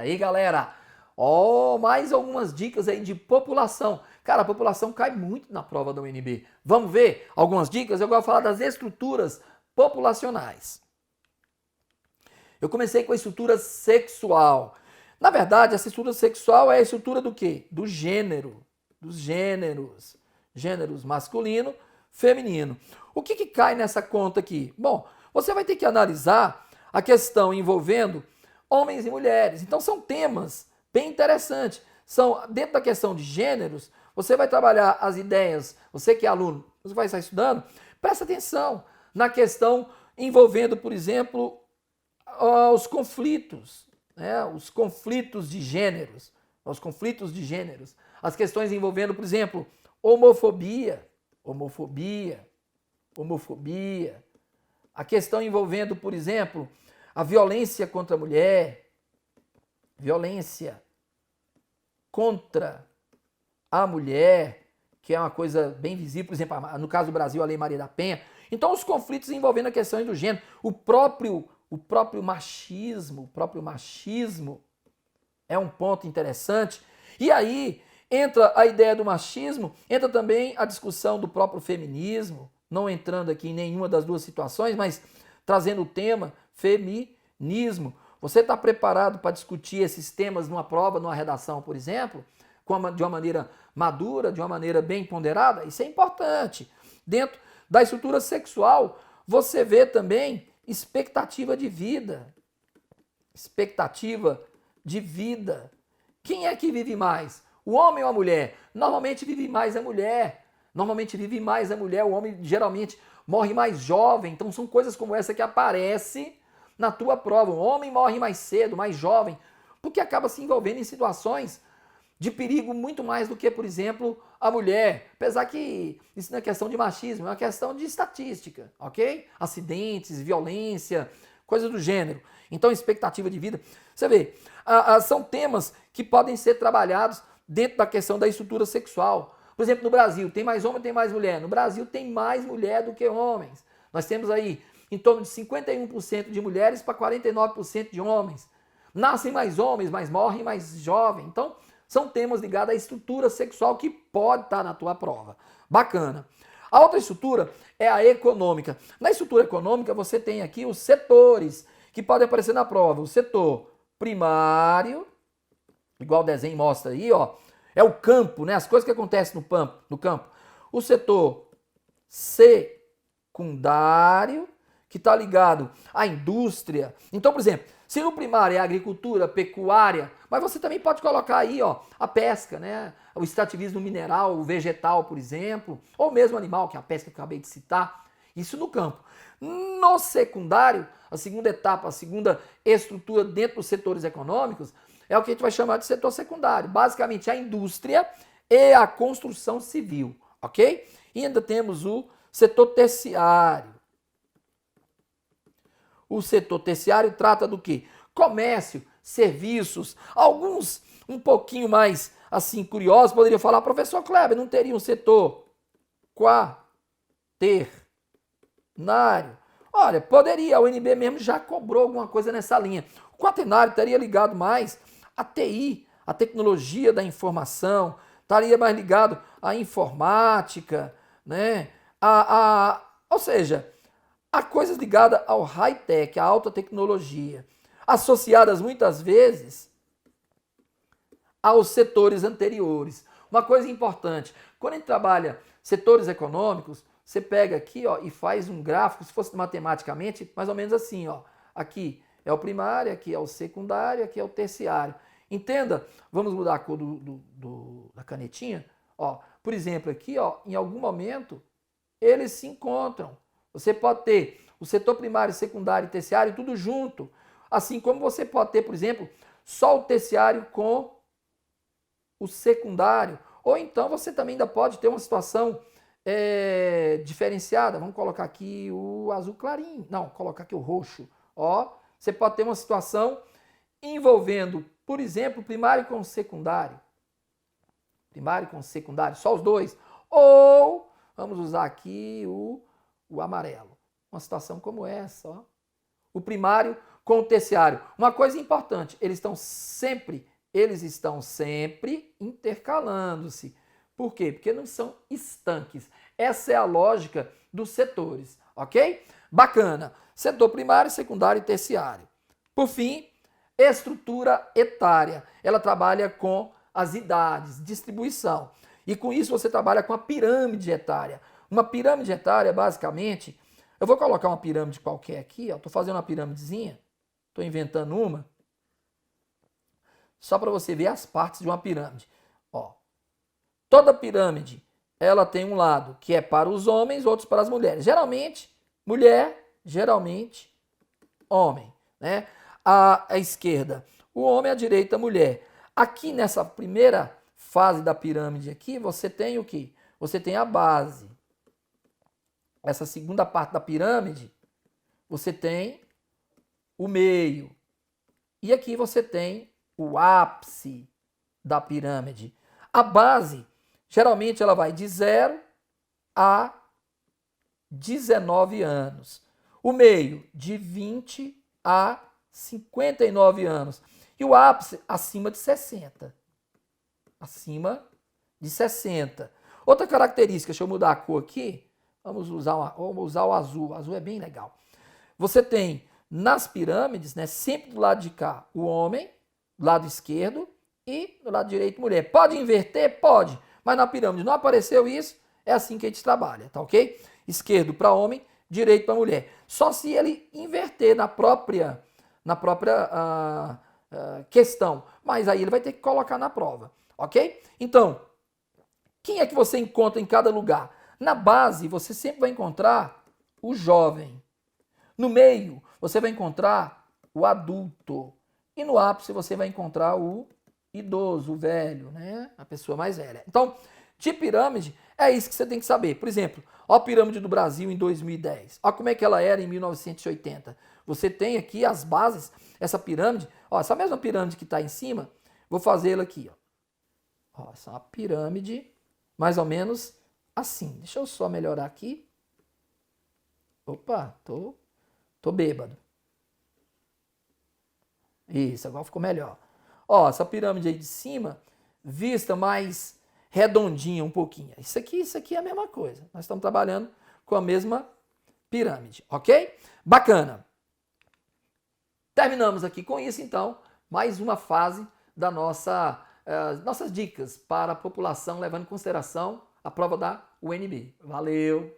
aí, galera? Ó, mais algumas dicas aí de população. Cara, a população cai muito na prova da UNB. Vamos ver algumas dicas? Eu vou falar das estruturas populacionais. Eu comecei com a estrutura sexual. Na verdade, essa estrutura sexual é a estrutura do quê? Do gênero, dos gêneros. Gêneros masculino, feminino. O que cai nessa conta aqui? Bom, você vai ter que analisar a questão envolvendo homens e mulheres. Então são temas bem interessantes. São, dentro da questão de gêneros, você vai trabalhar as ideias, você que é aluno, você vai estar estudando, presta atenção na questão envolvendo, por exemplo, os conflitos, né? Os conflitos de gêneros, as questões envolvendo, por exemplo, homofobia, a questão envolvendo, por exemplo, a violência contra a mulher, que é uma coisa bem visível, por exemplo, no caso do Brasil, a Lei Maria da Penha. Então, os conflitos envolvendo a questão do gênero, o próprio machismo é um ponto interessante. E aí entra a ideia do machismo, entra também a discussão do próprio feminismo, não entrando aqui em nenhuma das duas situações, mas trazendo o tema feminismo. Você está preparado para discutir esses temas numa prova, numa redação, por exemplo, de uma maneira madura, de uma maneira bem ponderada? Isso é importante. Dentro da estrutura sexual, você vê também expectativa de vida. Quem é que vive mais? O homem ou a mulher? Normalmente vive mais a mulher. O homem geralmente morre mais jovem. Então são coisas como essa que aparecem na tua prova. O homem morre mais cedo, mais jovem, porque acaba se envolvendo em situações de perigo muito mais do que, por exemplo, a mulher. Apesar que isso não é questão de machismo, é uma questão de estatística, ok? Acidentes, violência, coisas do gênero. Então, expectativa de vida. Você vê, são temas que podem ser trabalhados dentro da questão da estrutura sexual. Por exemplo, no Brasil, tem mais homem ou tem mais mulher? No Brasil, tem mais mulher do que homens. Nós temos aí em torno de 51% de mulheres para 49% de homens. Nascem mais homens, mas morrem mais jovens. Então, são temas ligados à estrutura sexual que pode estar na tua prova. Bacana. A outra estrutura é a econômica. Na estrutura econômica, você tem aqui os setores que podem aparecer na prova. O setor primário, igual o desenho mostra aí, ó, é o campo, né? As coisas que acontecem no campo. O setor secundário, que está ligado à indústria. Então, por exemplo, se no primário é a agricultura, pecuária, mas você também pode colocar aí, ó, a pesca, né? O extrativismo mineral, o vegetal, por exemplo, ou mesmo animal, que é a pesca que eu acabei de citar. Isso no campo. No secundário, a segunda etapa, a segunda estrutura dentro dos setores econômicos, é o que a gente vai chamar de setor secundário. Basicamente, a indústria e a construção civil, ok? E ainda temos o setor terciário. O setor terciário trata do quê? Comércio, serviços, alguns um pouquinho mais assim curiosos poderiam falar, professor Kleber, não teria um setor quaternário? Olha, poderia, a UNB mesmo já cobrou alguma coisa nessa linha. O quaternário estaria ligado mais à TI, à tecnologia da informação, estaria mais ligado à informática, né? Ou seja, há coisas ligadas ao high-tech, à alta tecnologia, associadas muitas vezes aos setores anteriores. Uma coisa importante, quando a gente trabalha setores econômicos, você pega aqui, ó, e faz um gráfico, se fosse matematicamente, mais ou menos assim, ó. Aqui é o primário, aqui é o secundário, aqui é o terciário. Entenda? Vamos mudar a cor da canetinha. Ó, por exemplo, aqui, ó, em algum momento, eles se encontram. Você pode ter o setor primário, secundário e terciário tudo junto. Assim como você pode ter, por exemplo, só o terciário com o secundário. Ou então você também ainda pode ter uma situação diferenciada. Vamos colocar aqui o azul clarinho. Não, colocar aqui o roxo. Ó, você pode ter uma situação envolvendo, por exemplo, primário com secundário. Primário com secundário, só os dois. Ou, vamos usar aqui o amarelo. Uma situação como essa, ó. O primário com o terciário. Uma coisa importante, eles estão sempre intercalando-se. Por quê? Porque não são estanques. Essa é a lógica dos setores, ok? Bacana. Setor primário, secundário e terciário. Por fim, estrutura etária. Ela trabalha com as idades, distribuição. E com isso você trabalha com a pirâmide etária. Uma pirâmide etária, basicamente, eu vou colocar uma pirâmide qualquer aqui, estou fazendo uma pirâmidezinha, estou inventando uma, só para você ver as partes de uma pirâmide. Ó, toda pirâmide, ela tem um lado que é para os homens, outros para as mulheres. Geralmente, mulher, geralmente, homem, né? À esquerda, o homem, à direita, a mulher. Aqui nessa primeira fase da pirâmide aqui, você tem o quê? Você tem a base. Essa segunda parte da pirâmide, você tem o meio. E aqui você tem o ápice da pirâmide. A base, geralmente, ela vai de 0 a 19 anos. O meio, de 20 a 59 anos. E o ápice, acima de 60. Acima de 60. Outra característica, deixa eu mudar a cor aqui. Vamos usar o azul. O azul é bem legal. Você tem nas pirâmides, né, sempre do lado de cá, o homem, do lado esquerdo, e do lado direito, mulher. Pode inverter? Pode. Mas na pirâmide não apareceu isso. É assim que a gente trabalha, tá ok? Esquerdo para homem, direito para mulher. Só se ele inverter na própria questão. Mas aí ele vai ter que colocar na prova, ok? Então, quem é que você encontra em cada lugar? Na base, você sempre vai encontrar o jovem. No meio, você vai encontrar o adulto. E no ápice, você vai encontrar o idoso, o velho, né? A pessoa mais velha. Então, de pirâmide, é isso que você tem que saber. Por exemplo, ó a pirâmide do Brasil em 2010. Ó como é que ela era em 1980. Você tem aqui as bases, essa pirâmide. Ó, essa mesma pirâmide que está em cima, vou fazê-la aqui. Ó, essa é uma pirâmide mais ou menos assim. Deixa eu só melhorar aqui. Opa, tô bêbado. Isso, agora ficou melhor. Ó, essa pirâmide aí de cima, vista mais redondinha um pouquinho. Isso aqui é a mesma coisa. Nós estamos trabalhando com a mesma pirâmide, ok? Bacana. Terminamos aqui com isso, então, mais uma fase da nossas dicas para a população, levando em consideração a prova da UNB. Valeu!